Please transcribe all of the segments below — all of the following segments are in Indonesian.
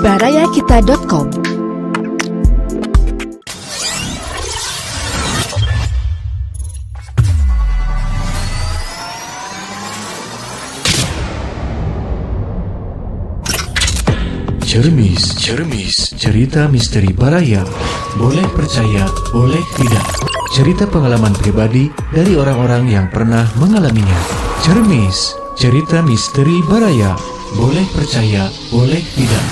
barayakita.com. Cermis, cerita misteri Baraya. Boleh percaya, boleh tidak. Cerita pengalaman pribadi dari orang-orang yang pernah mengalaminya. Cermis, cerita misteri Baraya. Boleh percaya, boleh tidak.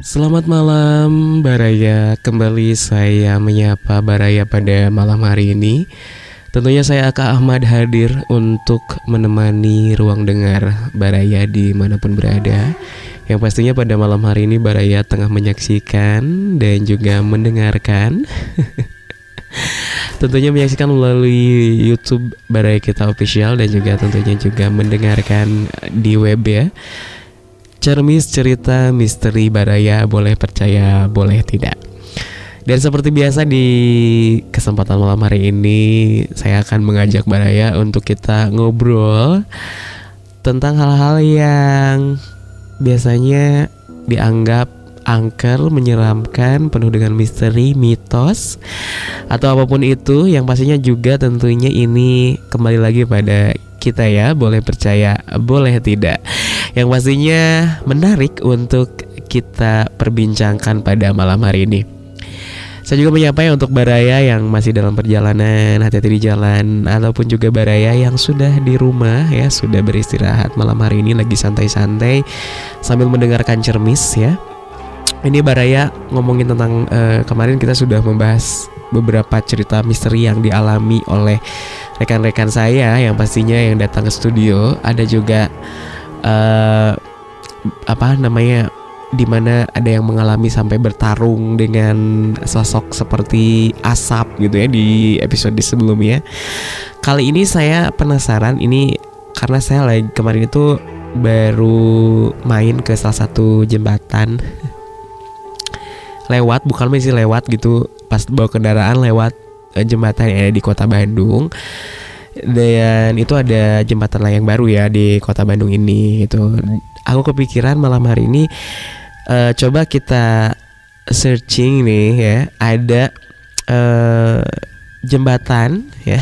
Selamat malam Baraya, kembali saya menyapa Baraya pada malam hari ini. Tentunya saya Aka Ahmad hadir untuk menemani ruang dengar Baraya dimanapun berada. Yang pastinya pada malam hari ini Baraya tengah menyaksikan dan juga mendengarkan tentunya menyaksikan melalui YouTube Baraya Kita Official dan juga tentunya juga mendengarkan di web ya. Cermis cerita misteri Baraya, boleh percaya, boleh tidak. Dan seperti biasa di kesempatan malam hari ini saya akan mengajak Baraya untuk kita ngobrol tentang hal-hal yang biasanya dianggap angker, menyeramkan, penuh dengan misteri, mitos, atau apapun itu yang pastinya juga tentunya ini kembali lagi pada kita ya, boleh percaya, boleh tidak. Yang pastinya menarik untuk kita perbincangkan pada malam hari ini. Saya juga menyapa ya untuk Baraya yang masih dalam perjalanan, hati-hati di jalan, ataupun juga Baraya yang sudah di rumah ya, sudah beristirahat malam hari ini lagi santai-santai sambil mendengarkan cermis ya. Ini Baraya ngomongin tentang kemarin kita sudah membahas beberapa cerita misteri yang dialami oleh rekan-rekan saya yang pastinya yang datang ke studio. Ada juga dimana ada yang mengalami sampai bertarung dengan sosok seperti asap gitu ya di episode sebelumnya. Kali ini saya penasaran ini karena saya lagi kemarin itu baru main ke salah satu jembatan bukan lewat gitu, pas bawa kendaraan lewat jembatan yang ada di kota Bandung. Dan itu ada jembatan layang baru ya di kota Bandung ini gitu. Aku kepikiran malam hari ini coba kita searching nih ya, ada jembatan ya,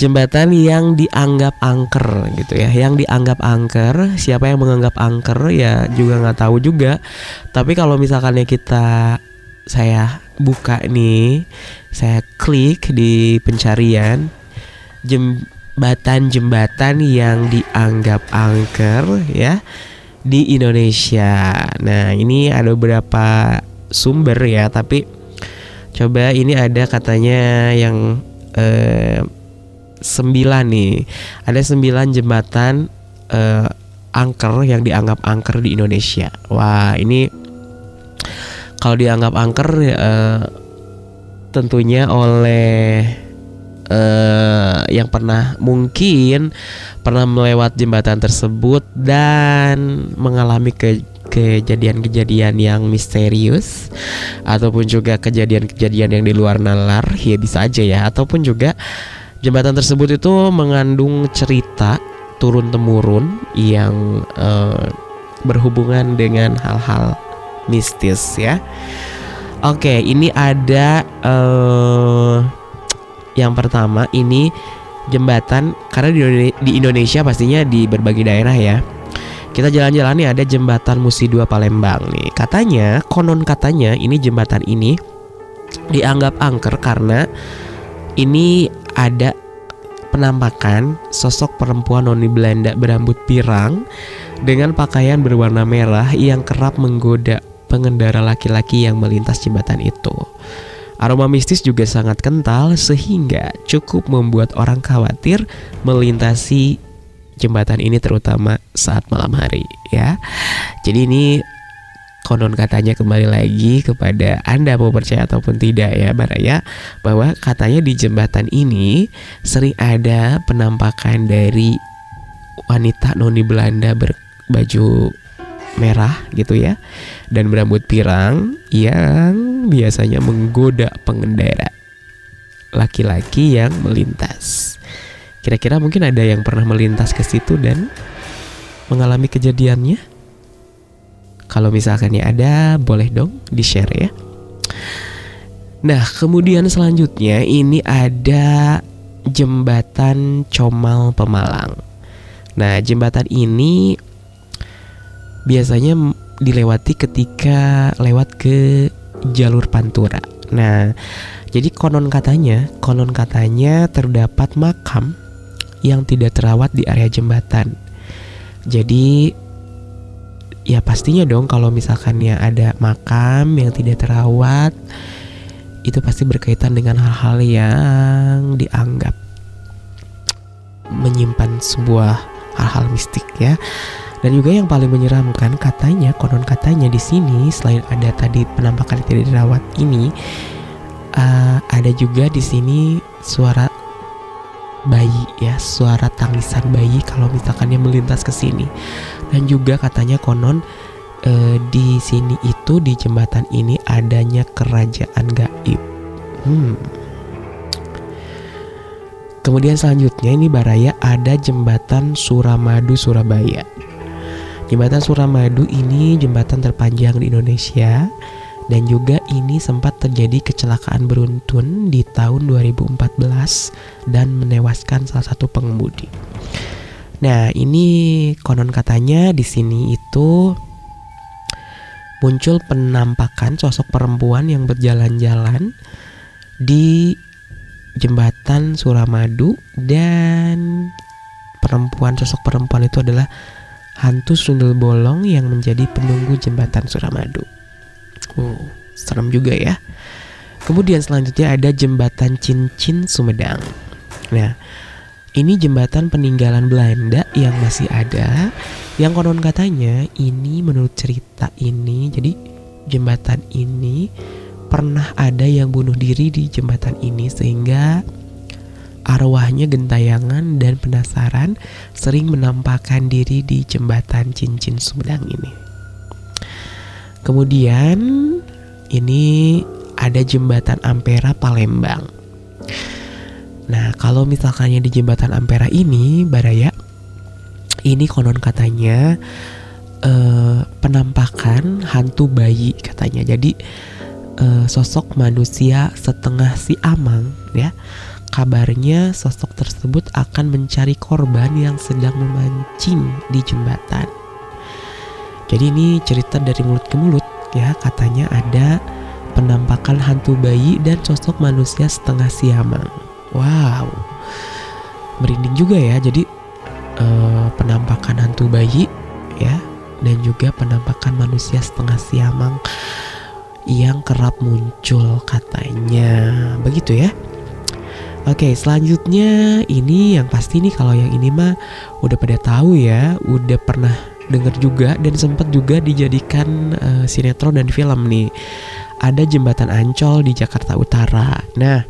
jembatan yang dianggap angker gitu ya, yang dianggap angker. Siapa yang menganggap angker ya juga nggak tahu juga. Tapi kalau misalkannya saya buka nih, saya klik di pencarian jembatan yang dianggap angker ya di Indonesia. Nah ini ada beberapa sumber ya, tapi coba ini ada katanya yang 9 nih. Ada 9 jembatan angker yang dianggap angker di Indonesia. Wah ini kalau dianggap angker tentunya oleh yang mungkin pernah melewat jembatan tersebut dan mengalami kejadian-kejadian yang misterius, ataupun juga kejadian-kejadian yang di luar nalar ya bisa aja ya, ataupun juga jembatan tersebut itu mengandung cerita turun-temurun yang berhubungan dengan hal-hal mistis ya. Oke, ini ada yang pertama ini jembatan, karena di Indonesia pastinya di berbagai daerah ya. Kita jalan-jalan nih, ada jembatan Musi 2 Palembang nih. Konon katanya ini jembatan ini dianggap angker karena ini ada penampakan sosok perempuan noni Belanda berambut pirang dengan pakaian berwarna merah yang kerap menggoda pengendara laki-laki yang melintas jembatan itu. Aroma mistis juga sangat kental sehingga cukup membuat orang khawatir melintasi jembatan ini, terutama saat malam hari ya. Jadi ini konon katanya, kembali lagi kepada Anda mau percaya ataupun tidak ya Baraya, bahwa katanya di jembatan ini sering ada penampakan dari wanita noni Belanda berbaju merah gitu ya, dan berambut pirang yang biasanya menggoda pengendara. laki-laki yang melintas. Kira-kira mungkin ada yang pernah melintas ke situ dan mengalami kejadiannya? Kalau misalkan ya ada, boleh dong di-share ya. Nah, kemudian selanjutnya ini ada jembatan Comal Pemalang. Nah, jembatan ini biasanya dilewati ketika lewat ke jalur Pantura. Nah, jadi konon katanya terdapat makam yang tidak terawat di area jembatan. Jadi ya pastinya dong kalau misalkan ya ada makam yang tidak terawat, itu pasti berkaitan dengan hal-hal yang dianggap menyimpan sebuah hal-hal mistik ya. Dan juga yang paling menyeramkan konon katanya di sini selain ada tadi penampakan yang tidak dirawat ini, ada juga di sini suara bayi ya, suara tangisan bayi kalau misalkan dia melintas ke sini. Dan juga katanya konon di sini itu di jembatan ini adanya kerajaan gaib. Kemudian selanjutnya ini Baraya ada jembatan Suramadu Surabaya. Jembatan Suramadu ini jembatan terpanjang di Indonesia dan juga ini sempat terjadi kecelakaan beruntun di tahun 2014 dan menewaskan salah satu pengemudi. Nah, ini konon katanya di sini itu muncul penampakan sosok perempuan yang berjalan-jalan di jembatan Suramadu dan sosok perempuan itu adalah hantu sundel bolong yang menjadi penunggu jembatan Suramadu. Serem juga ya. Kemudian selanjutnya ada jembatan Cincin Sumedang. Nah, ini jembatan peninggalan Belanda yang masih ada, yang konon katanya ini menurut cerita ini, jadi jembatan ini pernah ada yang bunuh diri di jembatan ini sehingga arwahnya gentayangan dan penasaran sering menampakkan diri di jembatan Cincin Sumedang ini. Kemudian ini ada jembatan Ampera Palembang. Nah, kalau misalkannya di jembatan Ampera ini Baraya, ini konon katanya penampakan hantu bayi katanya. Jadi sosok manusia setengah siamang ya. Kabarnya sosok tersebut akan mencari korban yang sedang memancing di jembatan. Jadi ini cerita dari mulut ke mulut ya, katanya ada penampakan hantu bayi dan sosok manusia setengah siamang. Wow, merinding juga ya. Jadi penampakan hantu bayi ya, dan juga penampakan manusia setengah siamang yang kerap muncul katanya. Begitu ya. Oke, selanjutnya ini yang pasti nih, kalau yang ini mah udah pada tahu ya, udah pernah dengar juga dan sempat juga dijadikan sinetron dan film nih. Ada jembatan Ancol di Jakarta Utara. Nah,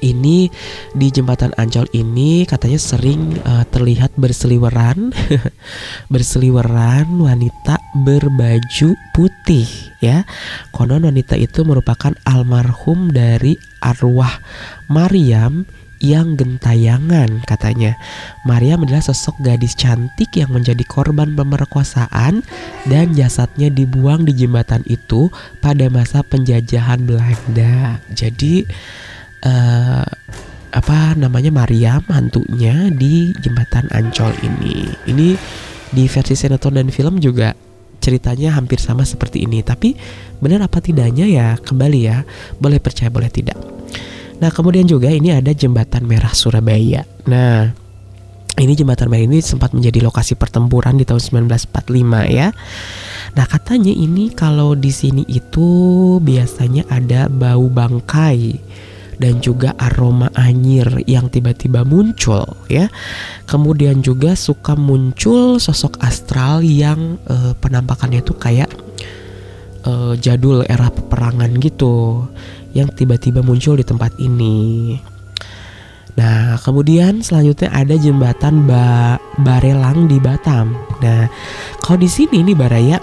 ini di jembatan Ancol ini katanya sering terlihat berseliweran wanita berbaju putih ya. Konon wanita itu merupakan almarhum dari arwah Maryam yang gentayangan katanya. Maryam adalah sosok gadis cantik yang menjadi korban pemerkosaan dan jasadnya dibuang di jembatan itu pada masa penjajahan Belanda. Jadi Maryam hantunya di jembatan Ancol ini. Ini di versi sinetron dan film juga ceritanya hampir sama seperti ini. Tapi benar apa tidaknya ya kembali ya, boleh percaya boleh tidak. Nah, kemudian juga ini ada jembatan Merah Surabaya. Nah, ini jembatan merah ini sempat menjadi lokasi pertempuran di tahun 1945 ya. Nah, katanya ini kalau di sini itu biasanya ada bau bangkai dan juga aroma anyir yang tiba-tiba muncul ya. Kemudian juga suka muncul sosok astral yang penampakannya itu kayak jadul era peperangan gitu, yang tiba-tiba muncul di tempat ini. Nah, kemudian selanjutnya ada jembatan Barelang di Batam. Nah, kalau di sini nih Baraya,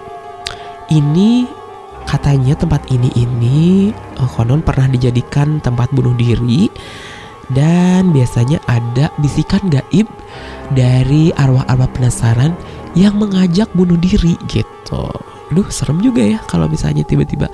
ini katanya tempat ini konon pernah dijadikan tempat bunuh diri, dan biasanya ada bisikan gaib dari arwah-arwah penasaran yang mengajak bunuh diri gitu. Aduh, serem juga ya kalau misalnya tiba-tiba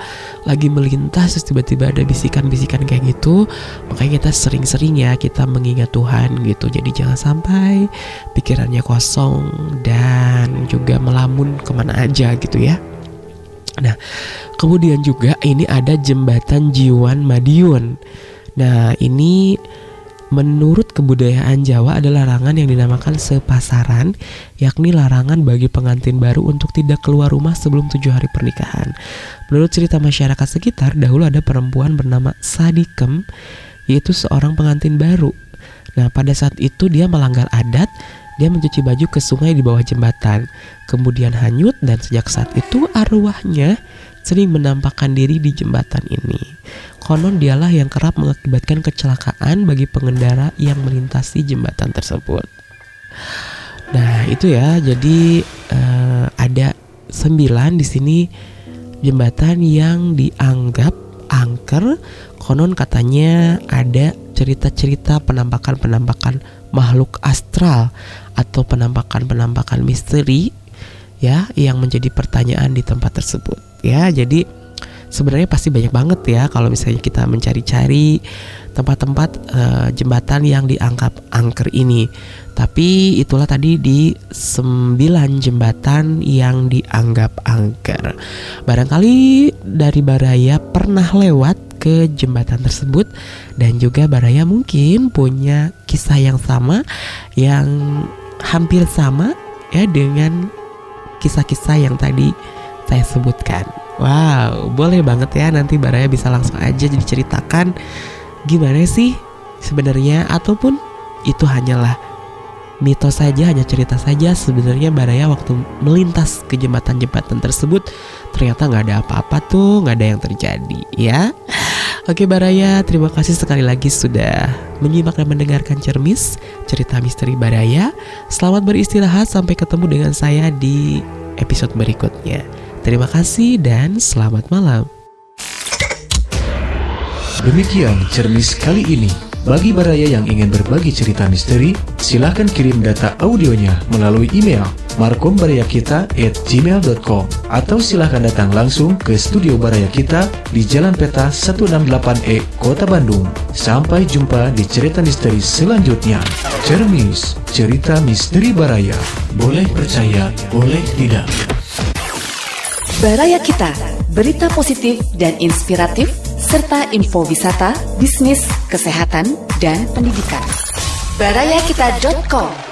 lagi melintas terus tiba-tiba ada bisikan-bisikan kayak gitu. Makanya kita sering-sering ya kita mengingat Tuhan gitu. Jadi jangan sampai pikirannya kosong dan juga melamun kemana aja gitu ya. Nah, kemudian juga ini ada jembatan Jiwan Madiun. Nah, ini menurut kebudayaan Jawa adalah larangan yang dinamakan sepasaran, yakni larangan bagi pengantin baru untuk tidak keluar rumah sebelum 7 hari pernikahan. Menurut cerita masyarakat sekitar, dahulu ada perempuan bernama Sadikem, yaitu seorang pengantin baru. Nah, pada saat itu dia melanggar adat, dia mencuci baju ke sungai di bawah jembatan, kemudian hanyut, dan sejak saat itu arwahnya sering menampakkan diri di jembatan ini. Konon dialah yang kerap mengakibatkan kecelakaan bagi pengendara yang melintasi jembatan tersebut. Nah, itu ya. Jadi ada 9 di sini jembatan yang dianggap angker. Konon katanya ada cerita-cerita penampakan-penampakan makhluk astral atau penampakan-penampakan misteri ya yang menjadi pertanyaan di tempat tersebut. Ya, jadi sebenarnya pasti banyak banget ya kalau misalnya kita mencari-cari tempat-tempat jembatan yang dianggap angker ini. Tapi itulah tadi di 9 jembatan yang dianggap angker. Barangkali dari Baraya pernah lewat ke jembatan tersebut, dan juga Baraya mungkin punya kisah yang sama, yang hampir sama ya dengan kisah-kisah yang tadi saya sebutkan. Wow, boleh banget ya, nanti Baraya bisa langsung aja diceritakan gimana sih sebenarnya, ataupun itu hanyalah mitos saja, hanya cerita saja. Sebenarnya Baraya waktu melintas ke jembatan-jembatan tersebut ternyata nggak ada apa-apa tuh, nggak ada yang terjadi ya. Oke Baraya, terima kasih sekali lagi sudah menyimak dan mendengarkan Cermis, cerita misteri Baraya. Selamat beristirahat, sampai ketemu dengan saya di episode berikutnya. Terima kasih dan selamat malam. Demikian Cermis kali ini. Bagi Baraya yang ingin berbagi cerita misteri, silahkan kirim data audionya melalui email markombarayakita@gmail.com, atau silahkan datang langsung ke studio Baraya Kita di Jalan Peta 168E, Kota Bandung. Sampai jumpa di cerita misteri selanjutnya. Cermis, cerita misteri Baraya. Boleh percaya, boleh tidak. Baraya Kita, berita positif dan inspiratif, serta info wisata, bisnis, kesehatan, dan pendidikan. barayakita.com